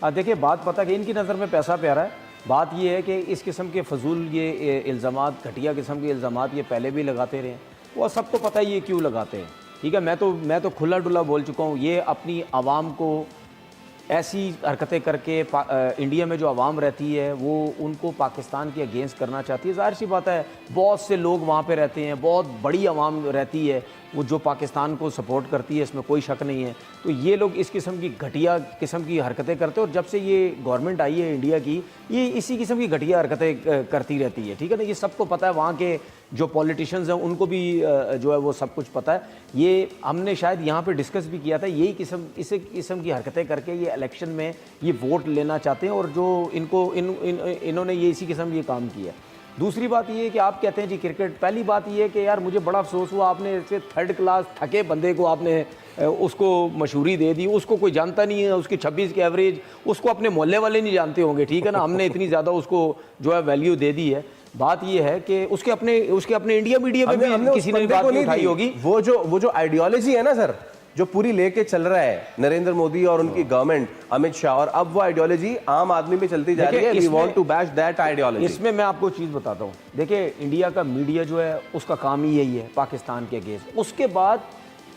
देखिए बात पता कि इनकी नज़र में पैसा प्यारा है। बात ये है कि इस किस्म के फजूल ये इल्ज़ामात, घटिया किस्म के इल्ज़ामात ये पहले भी लगाते रहे हैं। वो सब तो पता ही ये क्यों लगाते हैं। ठीक है, मैं तो खुला डुला बोल चुका हूँ। ये अपनी आवाम को ऐसी हरकतें करके इंडिया में जो आवाम रहती है वो उनको पाकिस्तान के अगेंस्ट करना चाहती है। ज़ाहिर सी बात है, बहुत से लोग वहाँ पे रहते हैं, बहुत बड़ी आवाम रहती है वो जो पाकिस्तान को सपोर्ट करती है, इसमें कोई शक नहीं है। तो ये लोग इस किस्म की घटिया किस्म की हरकतें करते हैं और जब से ये गवर्नमेंट आई है इंडिया की, ये इसी किस्म की घटिया हरकतें करती रहती है। ठीक है ना, ये सबको पता है, वहाँ के जो पॉलिटिशियंस हैं उनको भी जो है वो सब कुछ पता है। ये हमने शायद यहाँ पे डिस्कस भी किया था, यही इसी किस्म की हरकतें करके ये इलेक्शन में ये वोट लेना चाहते हैं और जो इन्होंने ये इसी किस्म ये काम किया। दूसरी बात ये है कि आप कहते हैं जी क्रिकेट, पहली बात ये है कि यार मुझे बड़ा अफसोस हुआ, आपने ऐसे थर्ड क्लास थके बंदे को आपने उसको मशहूरी दे दी, उसको कोई जानता नहीं है, उसकी 26 की एवरेज, उसको अपने मोहल्ले वाले नहीं जानते होंगे। ठीक है ना, हमने इतनी ज़्यादा उसको जो है वैल्यू दे दी है। बात ये है कि उसके अपने इंडिया मीडिया में भी किसी ने बात नहीं उठाई होगी। वो जो आइडियोलॉजी है ना सर, जो पूरी लेके चल रहा है नरेंद्र मोदी और उनकी गवर्नमेंट, अमित शाह, और अब वो आइडियोलॉजी आम आदमी में चलती जा रही है। We want to bash that ideology. इसमें मैं आपको चीज़ बताता हूँ, देखिए इंडिया का मीडिया जो है उसका काम ही यही है पाकिस्तान के अगेंस्ट। उसके बाद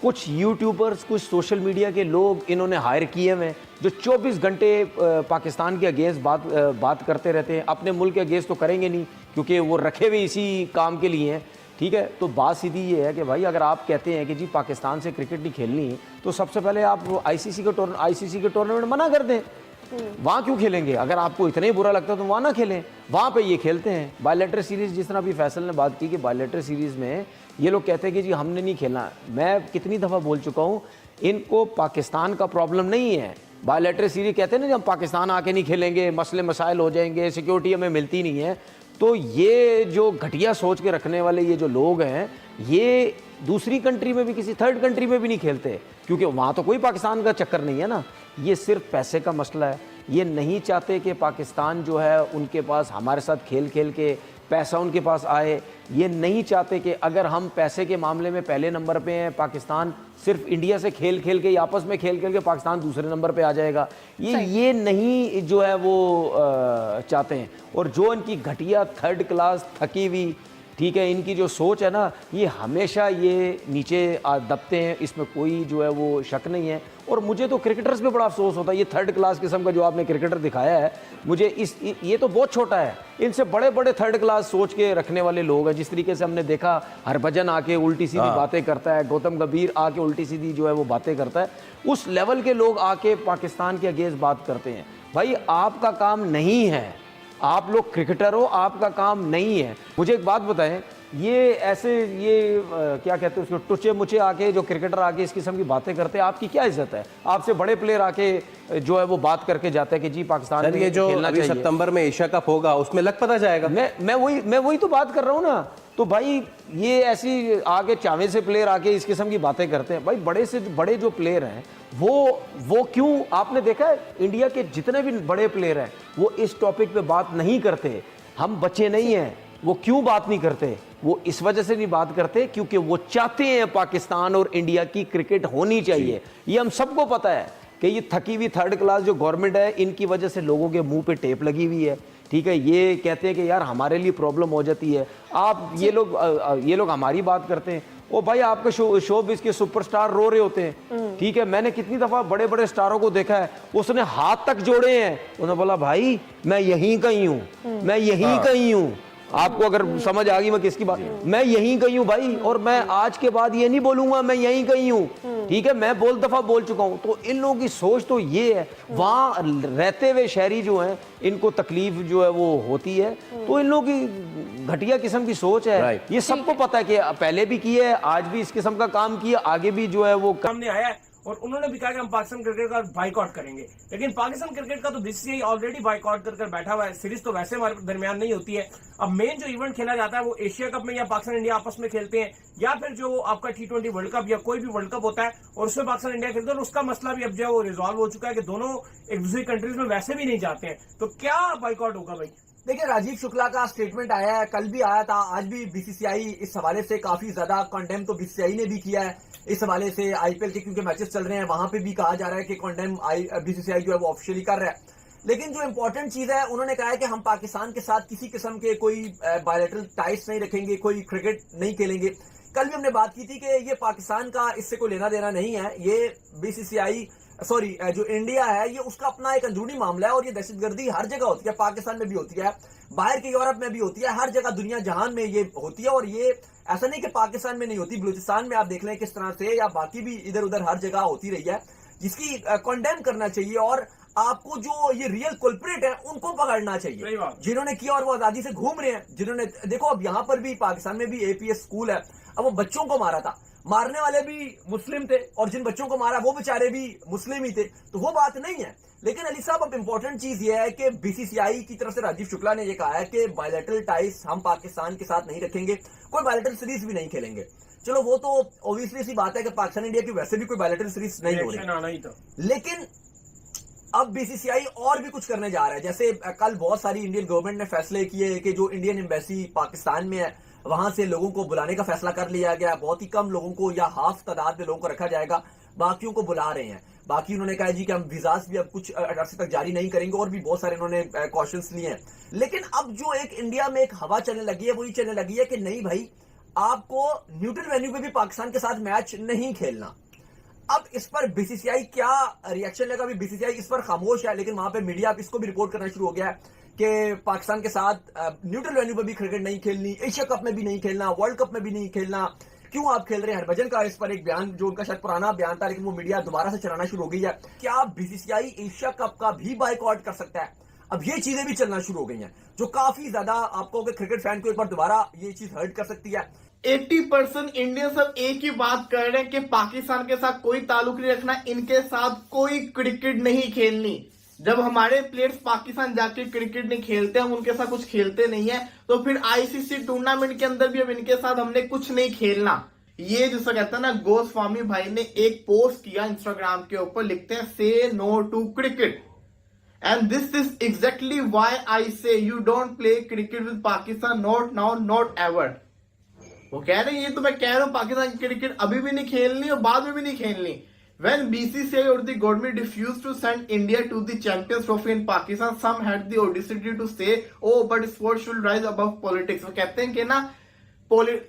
कुछ यूट्यूबर्स, कुछ सोशल मीडिया के लोग इन्होंने हायर किए हुए हैं जो 24 घंटे पाकिस्तान के अगेंस्ट बात करते रहते हैं। अपने मुल्क के अगेंस्ट तो करेंगे नहीं क्योंकि वो रखे हुए इसी काम के लिए हैं। ठीक है, तो बात सीधी ये है कि भाई अगर आप कहते हैं कि जी पाकिस्तान से क्रिकेट नहीं खेलनी, तो सबसे पहले आप आईसीसी के टूर्नामेंट मना कर दें। वहाँ क्यों खेलेंगे? अगर आपको इतना ही बुरा लगता है तो वहाँ ना खेलें, वहाँ पे ये खेलते हैं। बायलैटरल सीरीज़, जिस तरह अभी फैसल ने बात की कि बायलैटरल सीरीज़ में ये लोग कहते हैं कि जी हमने नहीं खेलना। मैं कितनी दफ़ा बोल चुका हूँ, इनको पाकिस्तान का प्रॉब्लम नहीं है। बायलैटरल सीरीज़ कहते हैं ना, जब पाकिस्तान आके नहीं खेलेंगे मसले मसाइल हो जाएंगे, सिक्योरिटी हमें मिलती नहीं है। तो ये जो घटिया सोच के रखने वाले ये जो लोग हैं, ये दूसरी कंट्री में भी, किसी थर्ड कंट्री में भी नहीं खेलते क्योंकि वहाँ तो कोई पाकिस्तान का चक्कर नहीं है ना। ये सिर्फ पैसे का मसला है। ये नहीं चाहते कि पाकिस्तान जो है उनके पास हमारे साथ खेल खेल के पैसा उनके पास आए। ये नहीं चाहते कि अगर हम पैसे के मामले में पहले नंबर पे हैं, पाकिस्तान सिर्फ इंडिया से खेल खेल के, आपस में खेल खेल के पाकिस्तान दूसरे नंबर पे आ जाएगा। ये नहीं जो है वो चाहते हैं। और जो इनकी घटिया थर्ड क्लास थकी हुई, ठीक है, इनकी जो सोच है ना, ये हमेशा ये नीचे दबते हैं, इसमें कोई जो है वो शक नहीं है। और मुझे तो क्रिकेटर्स पे बड़ा अफसोस होता है। ये थर्ड क्लास किस्म का जो आपने क्रिकेटर दिखाया है, मुझे ये तो बहुत छोटा है। इनसे बड़े बड़े थर्ड क्लास सोच के रखने वाले लोग हैं। जिस तरीके से हमने देखा, हरभजन आके उल्टी सीधी बातें करता है, गौतम गंभीर आके उल्टी सीधी जो है वो बातें करता है, उस लेवल के लोग आके पाकिस्तान के अगेंस्ट बात करते हैं। भाई आपका काम नहीं है, आप लोग क्रिकेटर हो, आपका काम नहीं है। मुझे एक बात बताएं, ये ऐसे क्या कहते हैं उसको, टुचे मुचे आके जो क्रिकेटर आके इस किस्म की बातें करते हैं, आपकी क्या इज्जत है? आपसे बड़े प्लेयर आके जो है वो बात करके जाते हैं कि जी पाकिस्तान में ये जो अभी सितंबर में एशिया कप होगा उसमें लग पता जाएगा। मैं वही तो बात कर रहा हूँ ना। तो भाई ये ऐसी आगे चावे से प्लेयर आके इस किस्म की बातें करते हैं। भाई बड़े से बड़े जो प्लेयर हैं वो क्यों, आपने देखा है इंडिया के जितने भी बड़े प्लेयर हैं वो इस टॉपिक पे बात नहीं करते। हम बच्चे नहीं हैं, वो क्यों बात नहीं करते? वो इस वजह से नहीं बात करते क्योंकि वो चाहते हैं पाकिस्तान और इंडिया की क्रिकेट होनी चाहिए। ये हम सबको पता है कि ये थकी हुई थर्ड क्लास जो गवर्नमेंट है, इनकी वजह से लोगों के मुंह पे टेप लगी हुई है। ठीक है, ये कहते हैं कि यार हमारे लिए प्रॉब्लम हो जाती है। आप ये लोग हमारी बात करते हैं। ओ भाई आपके शोबिज़ के सुपरस्टार रो रहे होते हैं। ठीक है, मैंने कितनी दफ़ा बड़े बड़े स्टारों को देखा है, उसने हाथ तक जोड़े हैं, उन्होंने बोला भाई मैं यहीं कहीं हूँ, मैं यहीं कहीं हूँ। आपको अगर समझ आ गई मैं किसकी बात, मैं यहीं कहीं हूँ भाई, और मैं आज के बाद ये नहीं बोलूंगा मैं यहीं कहीं हूँ। ठीक है, मैं दफा बोल चुका हूँ। तो इन लोगों की सोच तो ये है, वहाँ रहते हुए शहरी जो हैं इनको तकलीफ जो है वो होती है। तो इन लोगों की घटिया किस्म की सोच है। ये सबको पता है कि पहले भी की है, आज भी इस किस्म का काम किया, आगे भी जो है वो सामने आया है। और उन्होंने भी कहा कि हम पाकिस्तान क्रिकेट का बाइकआउट करेंगे, लेकिन पाकिस्तान क्रिकेट का तो बीसीसीआई ऑलरेडी बाइकआउट कर बैठा हुआ है। सीरीज तो वैसे हमारे दरमियान नहीं होती है। अब मेन जो इवेंट खेला जाता है वो एशिया कप में या पाकिस्तान इंडिया आपस में खेलते हैं, या फिर जो आपका T20 वर्ल्ड कप या कोई भी वर्ल्ड कप होता है और उसमें पाकिस्तान इंडिया खेलते हैं। और उसका मसला भी अब जो है वो रिजॉल्व हो चुका है कि दोनों एक दूसरी कंट्रीज में वैसे भी नहीं जाते हैं। तो क्या बाइकआउट होगा भाई? देखिए, राजीव शुक्ला का स्टेटमेंट आया है, कल भी आया था, आज भी बीसीसीआई इस हवाले से काफी ज्यादा कंडेम तो बीसीसीआई ने भी किया है इस हवाले से। आईपीएल के क्योंकि मैचेस चल रहे हैं, वहां पे भी कहा जा रहा है कि कंडेम बीसीसीआई जो है वो ऑफिशियली कर रहा है। लेकिन जो इंपॉर्टेंट चीज है, उन्होंने कहा है कि हम पाकिस्तान के साथ किसी किस्म के कोई बायलैटरल टाइज नहीं रखेंगे, कोई क्रिकेट नहीं खेलेंगे। कल भी हमने बात की थी कि ये पाकिस्तान का इससे कोई लेना देना नहीं है, ये बीसीसीआई सॉरी जो इंडिया है ये उसका अपना एक अंदरूनी मामला है, और ये दहशतगर्दी हर जगह होती है, पाकिस्तान में भी होती है, बाहर के यूरोप में भी होती है, हर जगह दुनिया जहान में ये होती है। और ये ऐसा नहीं कि पाकिस्तान में नहीं होती, बलूचिस्तान में आप देख लें किस तरह से, या बाकी भी इधर उधर हर जगह होती रही है, जिसकी कंडेम करना चाहिए। और आपको जो ये रियल कुलप्रिट है उनको पकड़ना चाहिए, जिन्होंने किया और वो आजादी से घूम रहे हैं, जिन्होंने देखो अब यहां पर भी पाकिस्तान में भी एपीएस स्कूल है, अब वो बच्चों को मारा था, मारने वाले भी मुस्लिम थे और जिन बच्चों को मारा वो बेचारे भी मुस्लिम ही थे, तो वो बात नहीं है। लेकिन अली साहब अब इंपॉर्टेंट चीज ये है कि बीसीसीआई की तरफ से राजीव शुक्ला ने ये कहा है कि बायलैटरल टाइज हम पाकिस्तान के साथ नहीं रखेंगे, कोई बायलैटरल सीरीज भी नहीं खेलेंगे। चलो वो तो ऑब्वियसली सी बात है कि पाकिस्तान इंडिया की वैसे भी कोई बायलैटरल सीरीज नहीं हो रही, लेकिन अब बीसीसीआई और भी कुछ करने जा रहा है। जैसे कल बहुत सारी इंडियन गवर्नमेंट ने फैसले किए कि जो इंडियन एम्बेसी पाकिस्तान में है वहां से लोगों को बुलाने का फैसला कर लिया गया, बहुत ही कम लोगों को या हाफ तादाद में लोगों को रखा जाएगा, बाकियों को बुला रहे हैं। बाकी उन्होंने कहा जी कि हम वीजास भी अब कुछ अरसे तक जारी नहीं करेंगे, और भी बहुत सारे उन्होंने कॉशंस लिए हैं। लेकिन अब जो एक इंडिया में एक हवा चलने लगी है, वो ये चलने लगी है कि नहीं भाई, आपको न्यूट्रल वेन्यू पे भी पाकिस्तान के साथ मैच नहीं खेलना। अब इस पर बीसीसीआई क्या रिएक्शन लेगा, अभी बीसीसीआई इस पर खामोश है, लेकिन वहां पे मीडिया अब इसको भी रिपोर्ट करना शुरू हो गया है कि पाकिस्तान के साथ न्यूट्रल वेन्यू पर भी क्रिकेट नहीं खेलनी, एशिया कप में भी नहीं खेलना, वर्ल्ड कप में भी नहीं खेलना, क्यों आप खेल रहे हैं। हरभजन का इस पर एक बयान, जो उनका शायद पुराना बयान था लेकिन वो मीडिया दोबारा से चलाना शुरू हो गई है, क्या बीसीसीआई एशिया कप का भी बाइकआउट कर सकता है। अब ये चीजें भी चलना शुरू हो गई हैं, जो काफी ज्यादा आपको क्रिकेट फैन को एक बार दोबारा ये चीज हर्ट कर सकती है। 80% इंडियन सब एक ही बात कर रहे हैं कि पाकिस्तान के साथ कोई ताल्लुक नहीं रखना, इनके साथ कोई क्रिकेट नहीं खेलनी। जब हमारे प्लेयर्स पाकिस्तान जाके क्रिकेट नहीं खेलते, हम उनके साथ कुछ खेलते नहीं है, तो फिर आईसीसी टूर्नामेंट के अंदर भी अब इनके साथ हमने कुछ नहीं खेलना। ये जिसको कहता है ना, गोस्वामी भाई ने एक पोस्ट किया इंस्टाग्राम के ऊपर, लिखते हैं say no to cricket, and this is exactly why I say you don't play cricket with Pakistan, not now not ever. वो कह रहे हैं, ये तो मैं कह रहा हूं, पाकिस्तान की क्रिकेट अभी भी नहीं खेलनी और बाद में भी नहीं खेलनी। When BCCI or the government refused to send India to the Champions Trophy in Pakistan, some had the audacity to say, "Oh, but sports should rise above politics." वो कहते हैं कि ना,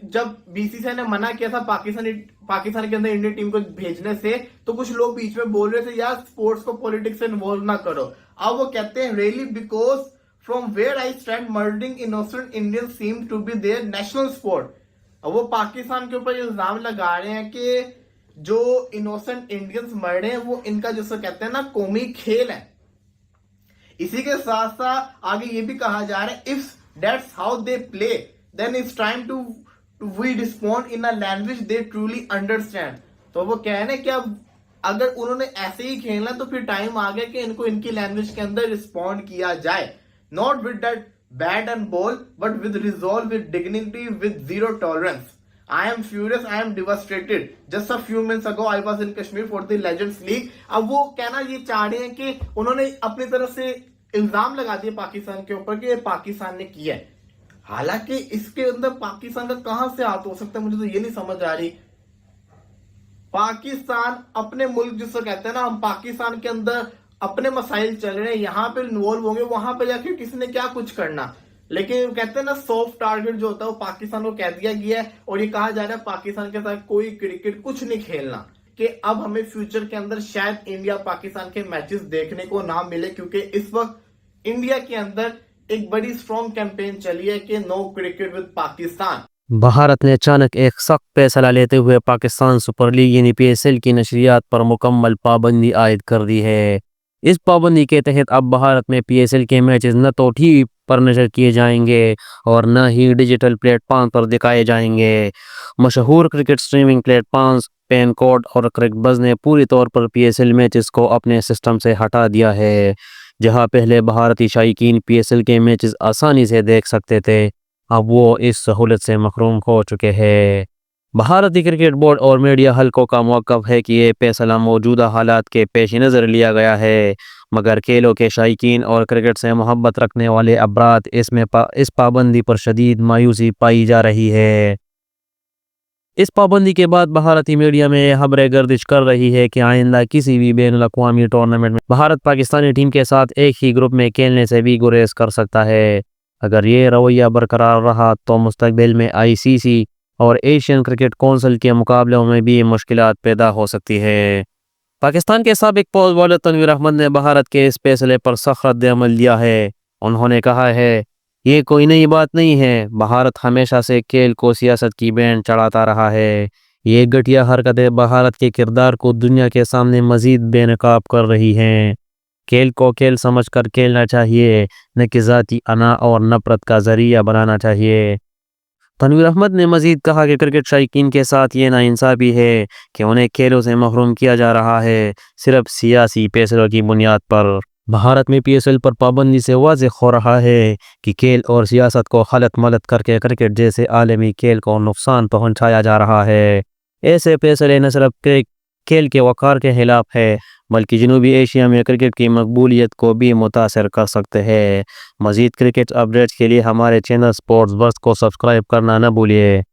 जब बीसीसीआई ने मना किया था पाकिस्तान के अंदर इंडियन टीम को भेजने से, तो कुछ लोग बीच में बोल रहे थे यार स्पोर्ट्स को पॉलिटिक्स से इन्वॉल्व ना करो। अब वो कहते हैं really because from where I stand murdering innocent Indian seem to be their national sport. अब वो पाकिस्तान के ऊपर इल्जाम लगा रहे हैं कि जो इनोसेंट इंडियंस मर रहे हैं वो इनका जिसको कहते हैं ना कौमी खेल है। इसी के साथ साथ आगे ये भी कहा जा रहा है, if that's how they play then it's time to we respond in a language they truly understand. तो वो कह रहे हैं कि अब अगर उन्होंने ऐसे ही खेलना तो फिर टाइम आ गया कि इनको इनकी लैंग्वेज के अंदर रिस्पॉन्ड किया जाए, not with that bat and ball but with resolve, with dignity, with zero tolerance. I am furious, I am devastated. Just a few minutes ago, I was in Kashmir for the Legends League. अब वो कहना ये चाह रहे हैं कि उन्होंने अपनी तरफ से इल्जाम लगा दिए पाकिस्तान के ऊपर कि ये पाकिस्तान ने किया है, हालांकि इसके अंदर पाकिस्तान का कहां से हाथ हो सकता है, मुझे तो ये नहीं समझ आ रही। पाकिस्तान अपने मुल्क जिसको कहते हैं ना, हम पाकिस्तान के अंदर अपने मसाइल चल रहे हैं, यहाँ पे इन्वॉल्व होंगे, वहां पे जाके किसी ने क्या कुछ करना। लेकिन कहते हैं ना सॉफ्ट टारगेट जो होता है वो पाकिस्तान को कह दिया गया है, और ये कहा जा रहा है पाकिस्तान के साथ कोई क्रिकेट कुछ नहीं खेलना, कि अब हमें फ्यूचर के अंदर शायद इंडिया पाकिस्तान के मैचेस देखने को ना मिले, क्योंकि इस वक्त इंडिया के अंदर एक बड़ी स्ट्रॉन्ग कैंपेन चली है कि no cricket with Pakistan. Bharat ने अचानक एक सख्त फैसला लेते हुए पाकिस्तान सुपर लीग यानी पीएसएल की नशरियात पर मुकम्मल पाबंदी आयद कर दी है। इस पाबंदी के तहत अब भारत में पीएसएल के मैचेस न तो टीवी पर नशर किए जाएंगे और न ही डिजिटल प्लेटफॉर्म पर दिखाए जाएंगे। मशहूर क्रिकेट स्ट्रीमिंग प्लेटफॉर्म्स पेनकोड और क्रिकबज़ ने पूरी तौर पर पीएसएल मैचेस को अपने सिस्टम से हटा दिया है। जहां पहले भारतीय शायकीन पीएसएल के मैचेस आसानी से देख सकते थे, अब वो इस सहूलत से महरूम हो चुके हैं। भारतीय क्रिकेट बोर्ड और मीडिया हलकों का मौक़िफ़ है कि ये फैसला मौजूदा हालात के पेश नज़र लिया गया है, मगर खेलों के शायकीन और क्रिकेट से मोहब्बत रखने वाले अफराद इस पाबंदी पर शदीद मायूसी पाई जा रही है। इस पाबंदी के बाद भारतीय मीडिया में यह खबरें गर्दिश कर रही है कि आइंदा किसी भी बैनुल-अक़वामी टूर्नामेंट में भारत पाकिस्तानी टीम के साथ एक ही ग्रुप में खेलने से भी गुरेज कर सकता है। अगर ये रवैया बरकरार रहा तो मुस्तकबिल में आईसीसी और एशियन क्रिकेट काउंसिल के मुकाबलों में भी मुश्किलात पैदा हो सकती है। पाकिस्तान के साबिक पेस बॉलर तनवीर अहमद ने भारत के इस फैसले पर सख्त रद्द-ए-अमल दिया है। उन्होंने कहा है, ये कोई नई बात नहीं है। भारत हमेशा से खेल को सियासत की बैंड चढ़ाता रहा है। ये घटिया हरकतें भारत के किरदार को दुनिया के सामने मजीद बेनकाब कर रही हैं। खेल को खेल समझकर खेलना चाहिए, न कि ज़ाती अना और नफरत का जरिया बनाना चाहिए। तनवीर अहमद ने मजीद कहा कि क्रिकेट शायकीन के साथ ये नाइंसाफ़ी है कि उन्हें खेलों से महरूम किया जा रहा है, सिर्फ सियासी फैसलों की बुनियाद पर। भारत में पीएसएल पर पाबंदी से वाज़ेह हो रहा है कि खेल और सियासत को खलत मलत करके क्रिकेट जैसे आलमी खेल को नुकसान पहुंचाया जा रहा है। ऐसे फैसले न सिर्फ खेल के वक़ार के खिलाफ है, बल्कि जनूबी एशिया में क्रिकेट की मकबूलियत को भी मुतासर कर सकते हैं। मज़ीद क्रिकेट अपडेट्स के लिए हमारे चैनल स्पोर्ट्स बस को सब्सक्राइब करना न भूलिए।